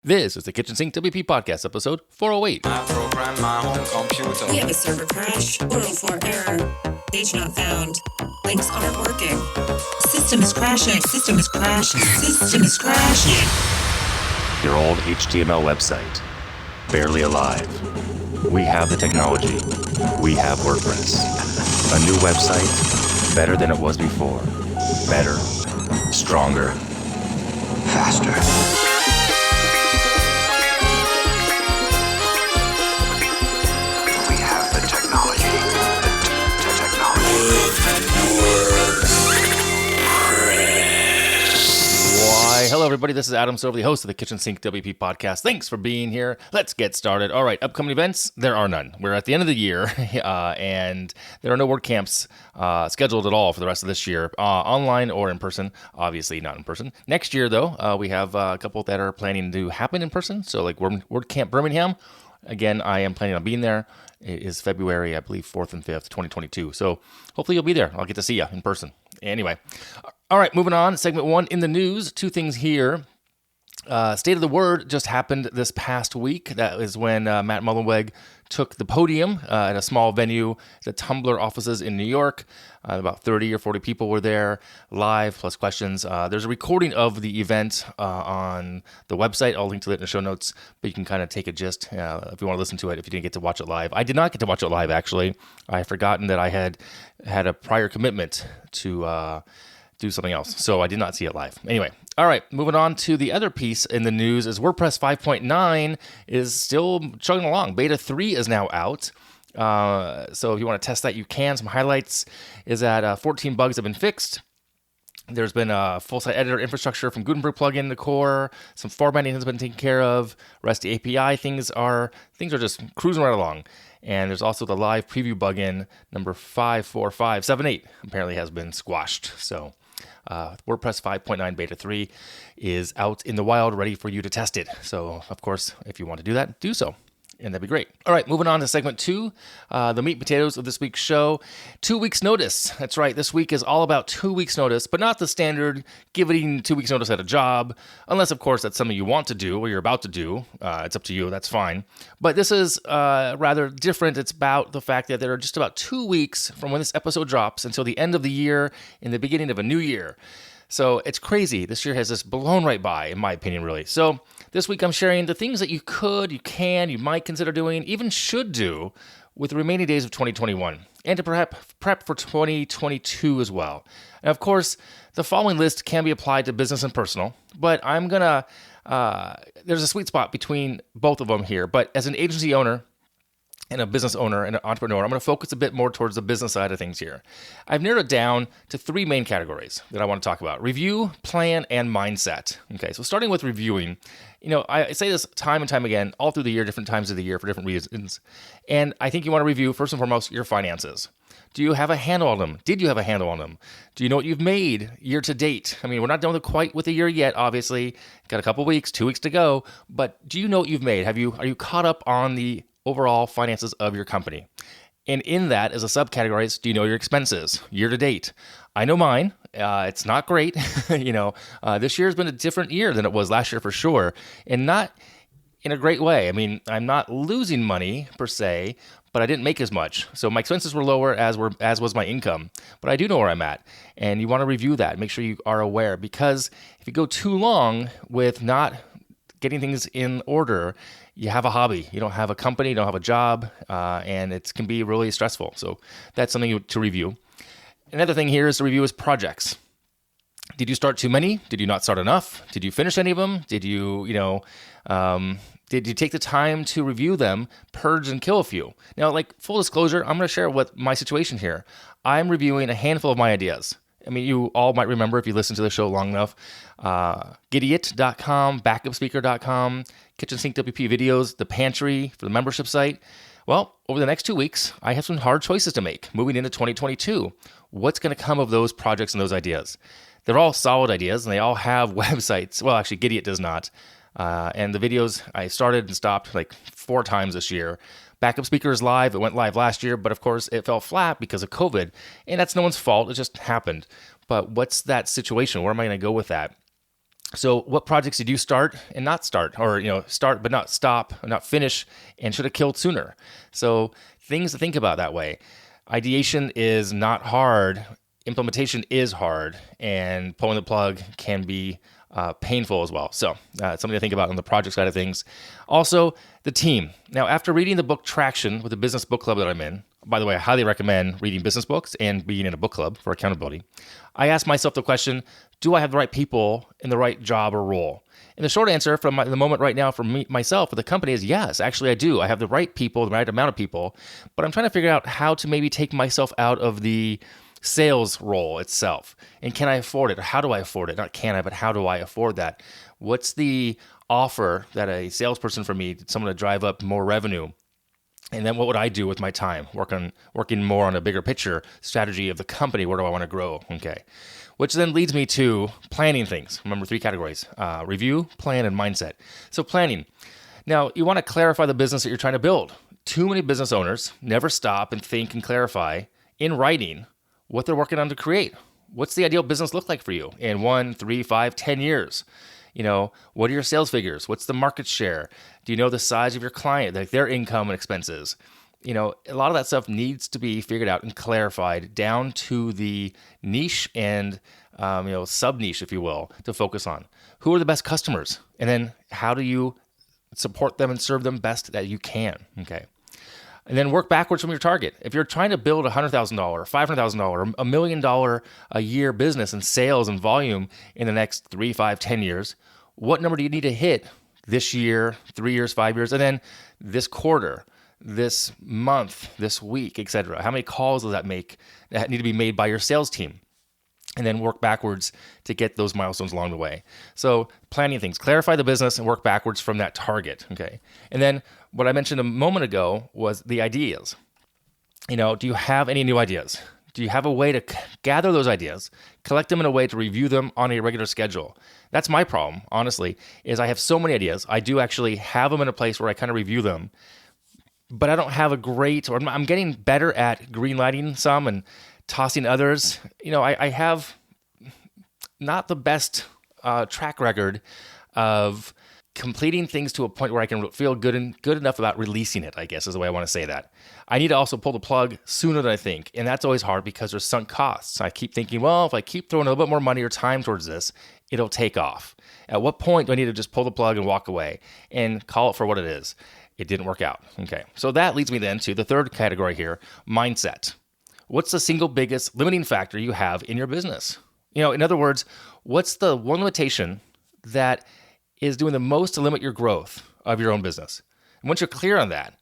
This is the Kitchen Sink WP Podcast, episode 408. I program my own computer. We have a server crash. 404 error. Page not found. Links aren't working. System is crashing. System is crashing. System is crashing. Your old HTML website. Barely alive. We have the technology. We have WordPress. A new website. Better than it was before. Better. Stronger. Faster. Hello, everybody. This is Adam Silver, the host of the Kitchen Sink WP Podcast. Thanks for being here. Let's get started. All right, upcoming events, there are none. We're at the end of the year, and there are no WordCamps scheduled at all for the rest of this year, online or in person. Obviously not in person. Next year, though, we have a couple that are planning to happen in person. So like WordCamp Birmingham, again, I am planning on being there. It is February, I believe, 4th and 5th, 2022. So hopefully you'll be there. I'll get to see you in person. Anyway. All right, moving on. Segment one in the news. Two things here. State of the Word just happened this past week. That is when Matt Mullenweg took the podium at a small venue, the Tumblr offices in New York. About 30 or 40 people were there, live, plus questions. There's a recording of the event on the website. I'll link to it in the show notes, but you can kind of take a gist if you want to listen to it, if you didn't get to watch it live. I did not get to watch it live, actually. I had forgotten that I had a prior commitment to do something else. So I did not see it live. Anyway, all right, moving on to the other piece in the news is WordPress 5.9 is still chugging along. Beta 3 is now out. So if you want to test that, you can. Some highlights is that 14 bugs have been fixed. There's been a full site editor infrastructure from Gutenberg plugin in the core. Some formatting has been taken care of. REST API things are just cruising right along. And there's also the live preview plugin number 54578 apparently has been squashed. So WordPress 5.9 Beta 3 is out in the wild, ready for you to test it. So, of course, if you want to do that, do so. And that'd be great. All right, moving on to segment two, the meat and potatoes of this week's show. 2 weeks notice. That's right. This week is all about 2 weeks notice, but not the standard giving 2 weeks notice at a job, unless, of course, that's something you want to do or you're about to do. It's up to you. That's fine. But this is rather different. It's about the fact that there are just about 2 weeks from when this episode drops until the end of the year and the beginning of a new year. So it's crazy. This year has just blown right by, in my opinion, really. So this week I'm sharing the things that you could, you can, you might consider doing, even should do with the remaining days of 2021, and to prep for 2022 as well. And of course, the following list can be applied to business and personal, but I'm going to, there's a sweet spot between both of them here. But as an agency owner, and a business owner and an entrepreneur, I'm going to focus a bit more towards the business side of things here. I've narrowed it down to three main categories that I want to talk about: review, plan, and mindset. Okay, so starting with reviewing, I say this time and time again, all through the year, different times of the year for different reasons. And I think you want to review, first and foremost, your finances. Do you have a handle on them? Did you have a handle on them? Do you know what you've made year to date? I mean, we're not done quite with the year yet, obviously. Got a couple weeks, 2 weeks to go. But do you know what you've made? Are you caught up on the overall finances of your company? And in that, as a subcategory, do you know your expenses year to date? I know mine. It's not great. This year has been a different year than it was last year for sure, and not in a great way. I mean, I'm not losing money per se, but I didn't make as much. So my expenses were lower as was my income. But I do know where I'm at, and you want to review that. Make sure you are aware, because if you go too long with not getting things in order, you have a hobby. You don't have a company, you don't have a job, and it can be really stressful. So that's something to review. Another thing here is to review is projects. Did you start too many? Did you not start enough? Did you finish any of them? Did you, did you take the time to review them, purge and kill a few? Now, like full disclosure, I'm going to share what my situation here. I'm reviewing a handful of my ideas. I mean, you all might remember if you listen to the show long enough, Gideot.com, backupspeaker.com, KitchensinkWP videos, the pantry for the membership site. Well, over the next 2 weeks, I have some hard choices to make moving into 2022. What's going to come of those projects and those ideas? They're all solid ideas, and they all have websites. Well, actually, Gideot does not. And the videos, I started and stopped like 4 times this year. Backup Speaker is live. It went live last year, but of course it fell flat because of COVID. And that's no one's fault. It just happened. But what's that situation? Where am I going to go with that? So what projects did you start and not start, or start but not stop, or not finish, and should have killed sooner? So things to think about that way. Ideation is not hard. Implementation is hard, and pulling the plug can be painful as well. So something to think about on the project side of things. Also, the team. Now, after reading the book Traction with the business book club that I'm in, by the way, I highly recommend reading business books and being in a book club for accountability. I asked myself the question, do I have the right people in the right job or role? And the short answer from the moment right now for myself, for the company is yes, actually I do. I have the right people, the right amount of people, but I'm trying to figure out how to maybe take myself out of the sales role itself. And can I afford it? Or how do I afford it? Not can I, but how do I afford that? What's the offer that a salesperson for me, someone to drive up more revenue? And then what would I do with my time? Working more on a bigger picture strategy of the company. Where do I want to grow? Okay. Which then leads me to planning things. Remember, 3 categories: review, plan, and mindset. So planning. Now, you want to clarify the business that you're trying to build. Too many business owners never stop and think and clarify in writing what they're working on to create. What's the ideal business look like for you in 1, 3, 5, 10 years? What are your sales figures? What's the market share? Do you know the size of your client, like their income and expenses? A lot of that stuff needs to be figured out and clarified down to the niche and, sub-niche, if you will, to focus on. Who are the best customers? And then how do you support them and serve them best that you can? Okay. And then work backwards from your target. If you're trying to build a $100,000, $500,000, $1 million a year business in sales and volume in the next 3, 5, 10 years, what number do you need to hit this year, 3 years, 5 years, and then this quarter, this month, this week, etc.? How many calls does that need to be made by your sales team? And then work backwards to get those milestones along the way. So planning things, clarify the business and work backwards from that target. Okay. And then what I mentioned a moment ago was the ideas. Do you have any new ideas? Do you have a way to gather those ideas, collect them in a way to review them on a regular schedule? That's my problem, honestly, is I have so many ideas. I do actually have them in a place where I kind of review them, but I don't have I'm getting better at green lighting some and tossing others. I have not the best track record of completing things to a point where I can feel good enough about releasing it, I guess is the way I want to say that. I need to also pull the plug sooner than I think. And that's always hard because there's sunk costs. I keep thinking, well, if I keep throwing a little bit more money or time towards this, it'll take off. At what point do I need to just pull the plug and walk away and call it for what it is? It didn't work out. Okay. So that leads me then to the third category here, mindset. What's the single biggest limiting factor you have in your business? In other words, what's the one limitation that is doing the most to limit your growth of your own business? And once you're clear on that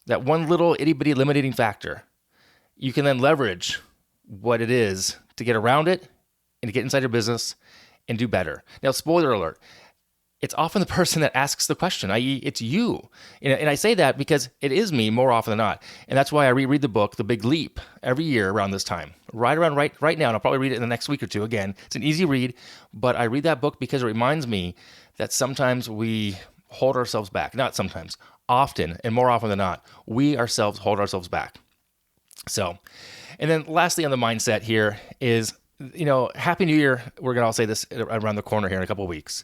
one little itty-bitty limiting factor, you can then leverage what it is to get around it and to get inside your business and do better. Now, spoiler alert, it's often the person that asks the question, i.e. it's you. And I say that because it is me more often than not. And that's why I reread the book, The Big Leap, every year around this time. Right now, and I'll probably read it in the next week or two. Again, it's an easy read, but I read that book because it reminds me that sometimes we hold ourselves back. Not sometimes, often, and more often than not, we ourselves hold ourselves back. So, and then lastly on the mindset here is, Happy New Year. We're going to all say this around the corner here in a couple of weeks.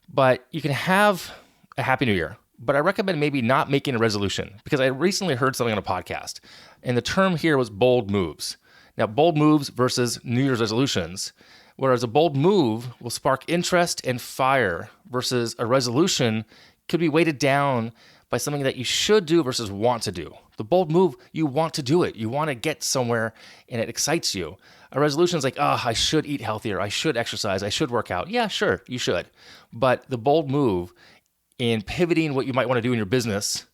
But you can have a Happy New Year, but I recommend maybe not making a resolution, because I recently heard something on a podcast, and the term here was bold moves. Now, bold moves versus New Year's resolutions, whereas a bold move will spark interest and fire versus a resolution could be weighted down by something that you should do versus want to do. The bold move, you want to do it. You want to get somewhere and it excites you. A resolution is like, I should eat healthier. I should exercise. I should work out. Yeah, sure, you should. But the bold move in pivoting what you might want to do in your business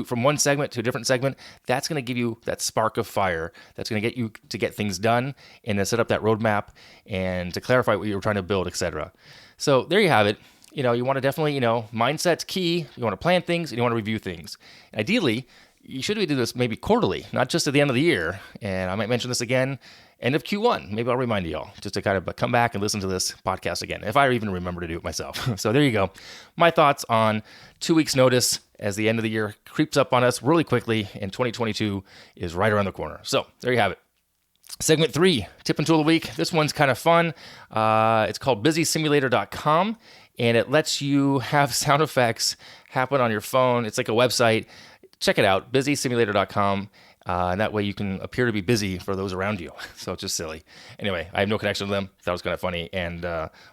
from one segment to a different segment, that's going to give you that spark of fire. That's going to get you to get things done and to set up that roadmap and to clarify what you're trying to build, etc. So there you have it. You want to definitely, mindset's key. You want to plan things and you want to review things. Ideally, you should do this maybe quarterly, not just at the end of the year. And I might mention this again, end of Q1. Maybe I'll remind you all just to kind of come back and listen to this podcast again, if I even remember to do it myself. So there you go. My thoughts on 2 weeks notice as the end of the year creeps up on us really quickly and 2022 is right around the corner. So there you have it. Segment 3, tip and tool of the week. This one's kind of fun. It's called busysimulator.com, and it lets you have sound effects happen on your phone. It's like a website. Check it out, busysimulator.com. And that way you can appear to be busy for those around you. So it's just silly. Anyway, I have no connection to them. Thought it was kind of funny. And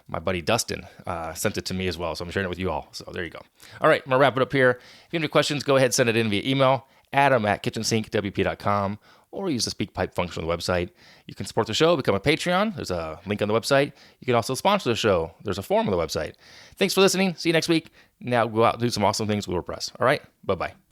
my buddy Dustin sent it to me as well. So I'm sharing it with you all. So there you go. All right, I'm going to wrap it up here. If you have any questions, go ahead, send it in via email, adam@kitchensinkwp.com, or use the SpeakPipe function on the website. You can support the show, become a Patreon. There's a link on the website. You can also sponsor the show. There's a form on the website. Thanks for listening. See you next week. Now go out and do some awesome things with WordPress. All right, bye-bye.